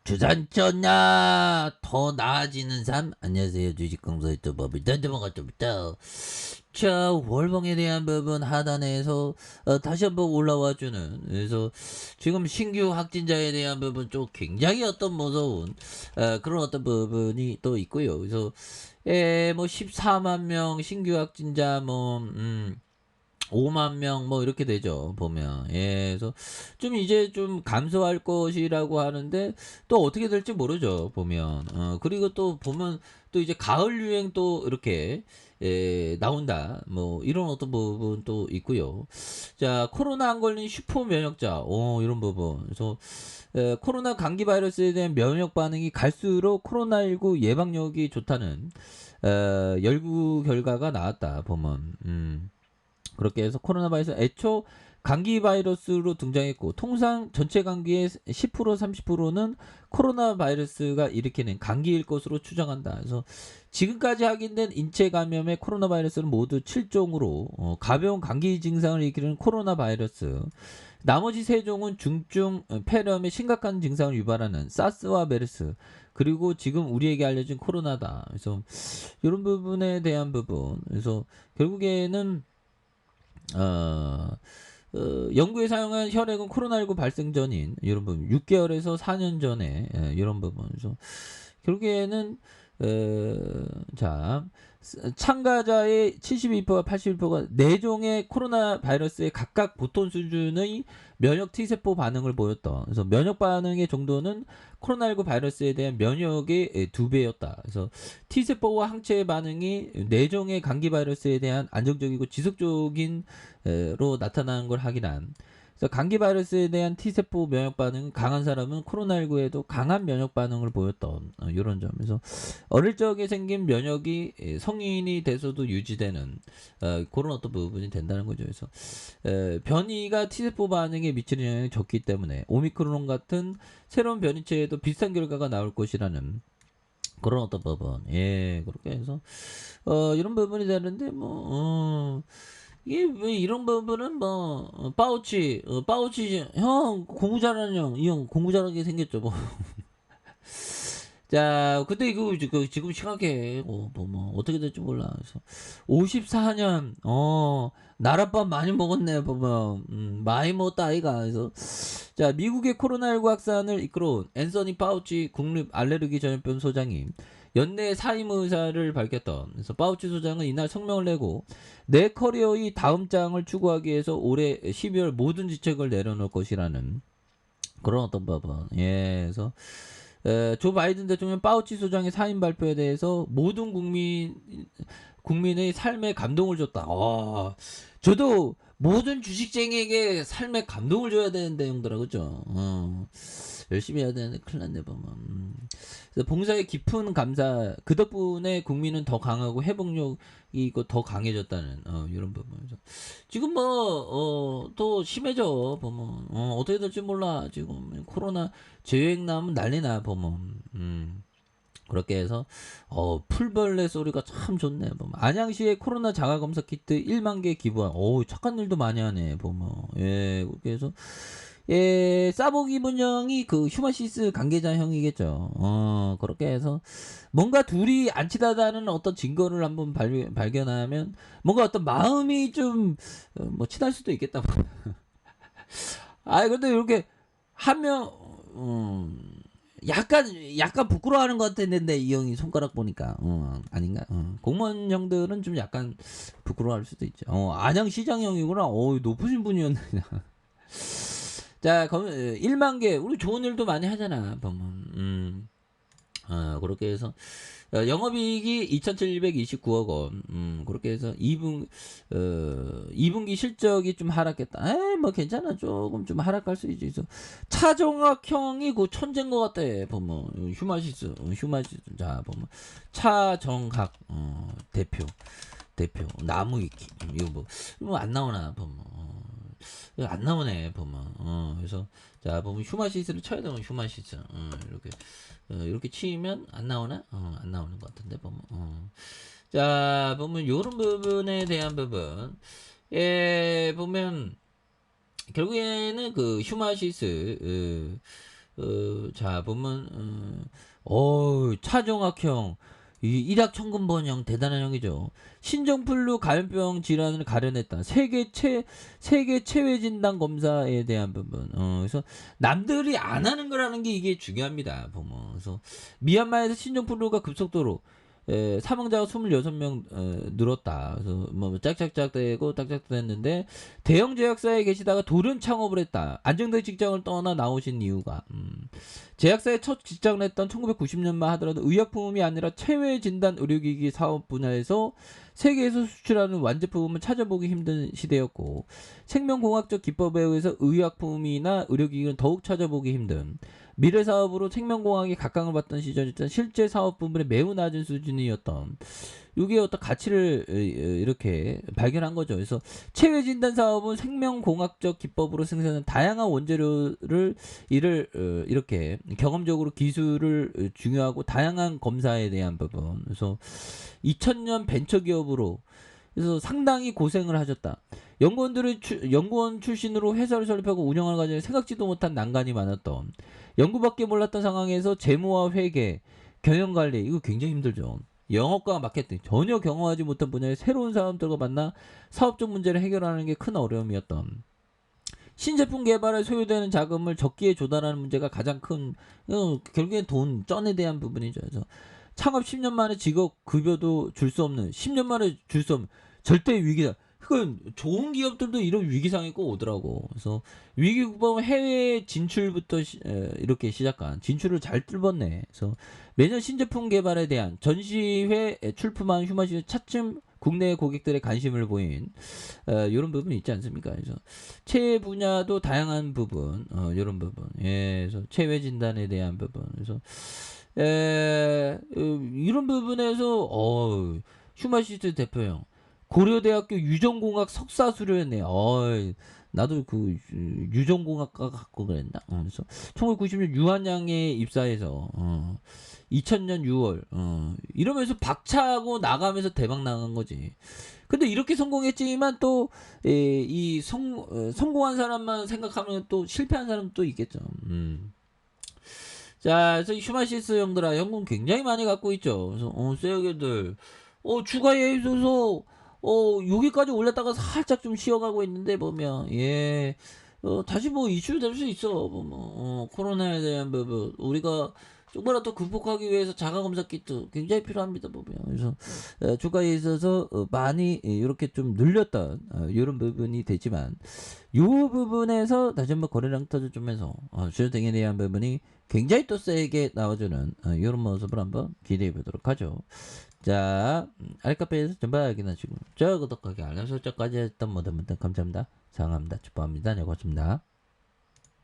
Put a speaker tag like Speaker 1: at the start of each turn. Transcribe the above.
Speaker 1: 주산전야 더 나아지는 삶. 안녕하세요, 주식공사 유튜버 밀단주먹아입니다. 자, 월봉에 대한 부분 하단에서 다시 한번 올라와주는, 그래서 지금 신규 확진자에 대한 부분 좀 굉장히 어떤 무서운 그런 어떤 부분이 또 있고요. 그래서 뭐 14만 명 신규 확진자 5만 명 뭐 이렇게 되죠, 보면. 그래서 좀 이제 좀 감소할 것이라고 하는데 또 어떻게 될지 모르죠, 보면. 그리고 또 보면 또 이제 가을 유행 또 이렇게 나온다, 뭐 이런 어떤 부분도 있고요. 자, 코로나 안 걸린 슈퍼 면역자, 이런 부분. 그래서 코로나 감기 바이러스에 대한 면역 반응이 갈수록 코로나19 예방력이 좋다는 연구 결과가 나왔다, 보면. 그렇게 해서 코로나 바이러스 애초 감기 바이러스로 등장했고, 통상 전체 감기의 10% 30%는 코로나 바이러스가 일으키는 감기일 것으로 추정한다. 그래서 지금까지 확인된 인체 감염의 코로나 바이러스는 모두 7종으로 가벼운 감기 증상을 일으키는 코로나 바이러스, 나머지 3종은 중증 폐렴의 심각한 증상을 유발하는 사스와 메르스, 그리고 지금 우리에게 알려진 코로나다. 그래서 이런 부분에 대한 부분, 그래서 결국에는 어, 연구에 사용한 혈액은 코로나19 발생 전인 이런 부분, 6개월에서 4년 전에 이런 부분. 그래서 결국에는 자, 참가자의 72%와 81%가 4종의 코로나 바이러스에 각각 보통 수준의 면역 T세포 반응을 보였다. 그래서 면역 반응의 정도는 코로나19 바이러스에 대한 면역의 2배였다. 그래서 T세포와 항체 반응이 4종의 감기 바이러스에 대한 안정적이고 지속적인 로 나타나는 걸 확인한. 그래서 감기 바이러스에 대한 T세포 면역 반응은 강한 사람은 코로나19에도 강한 면역 반응을 보였던 이런 점에서 어릴 적에 생긴 면역이 성인이 돼서도 유지되는 그런 어떤 부분이 된다는 거죠. 그래서 변이가 T세포 반응에 미치는 영향이 적기 때문에 오미크론 같은 새로운 변이체에도 비슷한 결과가 나올 것이라는 그런 어떤 부분. 그렇게 해서 이런 부분이 되는데 이게 왜 이런 부분은 파우치 형 공부 잘하는 형, 이 형 공부 잘하게 생겼죠, 뭐. 자, 근데 이거 지금 심각해. 어떻게 될지 몰라. 그래서 54년, 나랏밥 많이 먹었네, 보면. 많이 먹었다, 아이가. 그래서, 자, 미국의 코로나19 확산을 이끌어온 앤서니 파우치 국립 알레르기 전염병 소장이 연내 사임 의사를 밝혔던. 그래서 파우치 소장은 이날 성명을 내고 내 커리어의 다음 장을 추구하기 위해서 올해 12월 모든 지책을 내려놓을 것이라는 그런 어떤 부분. 그래서 조 바이든 대통령 파우치 소장의 사임 발표에 대해서 모든 국민의 삶에 감동을 줬다. 저도 모든 주식쟁이에게 삶에 감동을 줘야 되는데, 형들아, 그죠? 열심히 해야 되는데 큰일 났네, 보면. 그래서 봉사에 깊은 감사, 그 덕분에 국민은 더 강하고 회복력이 있고 더 강해졌다는 이런 부분에서 지금 또 심해져, 보면. 어떻게 될지 몰라. 지금 코로나 재유행 나면 난리나, 보면. 그렇게 해서 풀벌레 소리가 참 좋네, 보면. 안양시에 코로나 자가검사 키트 1만 개 기부한. 착한 일도 많이 하네, 보면. 그렇게 해서 싸보기 분형이 그 휴마시스 관계자 형이겠죠. 그렇게 해서 뭔가 둘이 안 친하다는 어떤 증거를 한번 발견하면 뭔가 어떤 마음이 좀 친할 수도 있겠다. 근데 이렇게 하면 약간 부끄러워하는 것 같았는데, 이 형이 손가락 보니까 아닌가? 공무원 형들은 좀 약간 부끄러워할 수도 있죠. 안양시장 형이구나. 높으신 분이었네. 자, 1만 개. 우리 좋은 일도 많이 하잖아, 보면. 그렇게 해서 영업이익이 2,729억 원. 그렇게 해서 2분기 실적이 좀 하락했다. 괜찮아. 조금 좀 하락할 수 있어. 차정학형이 그 천재인 것 같아, 보면. 휴마시스. 자, 보면. 차정학, 대표. 나무 위키. 이거 안 나오나, 보면. 안 나오네, 보면. 그래서 자, 보면 휴마시스를 쳐야 되면 휴마시스. 이렇게 치면 안 나오나? 안 나오는 것 같은데, 보면. 자, 보면 요런 부분에 대한 부분. 보면 결국에는 그 휴마시스 자 보면 차정확형 이 일약천금번형 대단한 형이죠. 신종플루 감염병 질환을 가려냈다. 세계 체외 진단 검사에 대한 부분. 그래서 남들이 안 하는 거라는 게 이게 중요합니다. 보면 그래서 미얀마에서 신종플루가 급속도로 사망자가 26명 늘었다. 그래서 뭐 짝짝짝 되고 딱짝 됐는데 대형 제약사에 계시다가 돌연 창업을 했다. 안정된 직장을 떠나 나오신 이유가 제약사에 첫 직장을 했던 1990년만 하더라도 의약품이 아니라 체외 진단 의료기기 사업 분야에서 세계에서 수출하는 완제품을 찾아보기 힘든 시대였고 생명공학적 기법에 의해서 의약품이나 의료기기는 더욱 찾아보기 힘든 미래 사업으로 생명공학이 각광을 받던 시절이었던 실제 사업 부분에 매우 낮은 수준이었던 이게 어떤 가치를 이렇게 발견한 거죠. 그래서 체외 진단 사업은 생명공학적 기법으로 생산한 다양한 원재료를 이렇게 경험적으로 기술을 중요하고 다양한 검사에 대한 부분. 그래서 2000년 벤처기업으로 그래서 상당히 고생을 하셨다. 연구원 출신으로 회사를 설립하고 운영하는 과정에 생각지도 못한 난관이 많았던 연구밖에 몰랐던 상황에서 재무와 회계, 경영관리 이거 굉장히 힘들죠. 영업과 마케팅 전혀 경험하지 못한 분야의 새로운 사람들과 만나 사업적 문제를 해결하는 게 큰 어려움이었던 신제품 개발에 소요되는 자금을 적기에 조달하는 문제가 가장 큰 결국엔 돈 쩐에 대한 부분이죠. 그래서 창업 10년 만에 직업 급여도 줄 수 없는 10년 만에 줄 수 없는 절대 위기다. 그건 좋은 기업들도 이런 위기상이 꼭 오더라고. 그래서 위기 극복은 해외 진출부터 이렇게 시작한 진출을 잘 뚫었네. 그래서 매년 신제품 개발에 대한 전시회 출품한 휴마시스 차츰 국내 고객들의 관심을 보인 이런 부분이 있지 않습니까? 그래서 체외 분야도 다양한 부분, 이런 부분, 그래서 체외 진단에 대한 부분, 그래서 이런 부분에서 휴마시스 대표형 고려대학교 유전공학 석사 수료했네. 나도 그 유전공학과 갖고 그랬나? 그래서 1990년 유한양에 입사해서 2000년 6월 이러면서 박차하고 나가면서 대박 나간 거지. 근데 이렇게 성공했지만 또 성공한 사람만 생각하면 또 실패한 사람도 있겠죠. 자, 그래서 휴마시스 형들아 연금 굉장히 많이 갖고 있죠. 그래서 쎄여게들 주가에 있어서 여기까지 올렸다가 살짝 좀 쉬어가고 있는데 보면 다시 뭐 이슈 될 수 있어. 코로나에 대한 부분 우리가 조금이라도 극복하기 위해서 자가검사 키트 굉장히 필요합니다 보면. 그래서 주가에 있어서 많이 이렇게 좀 늘렸던 이런 부분이 되지만 이 부분에서 다시 한번 거래량 터져주면서 주요 등에 대한 부분이 굉장히 또 세게 나와주는 이런 모습을 한번 기대해 보도록 하죠. 자, 알카페에서 전부 확인하시고 저 구독하기 알람 설정까지 했던 모든 분들 감사합니다. 사랑합니다. 축복합니다. 네, 고맙습니다.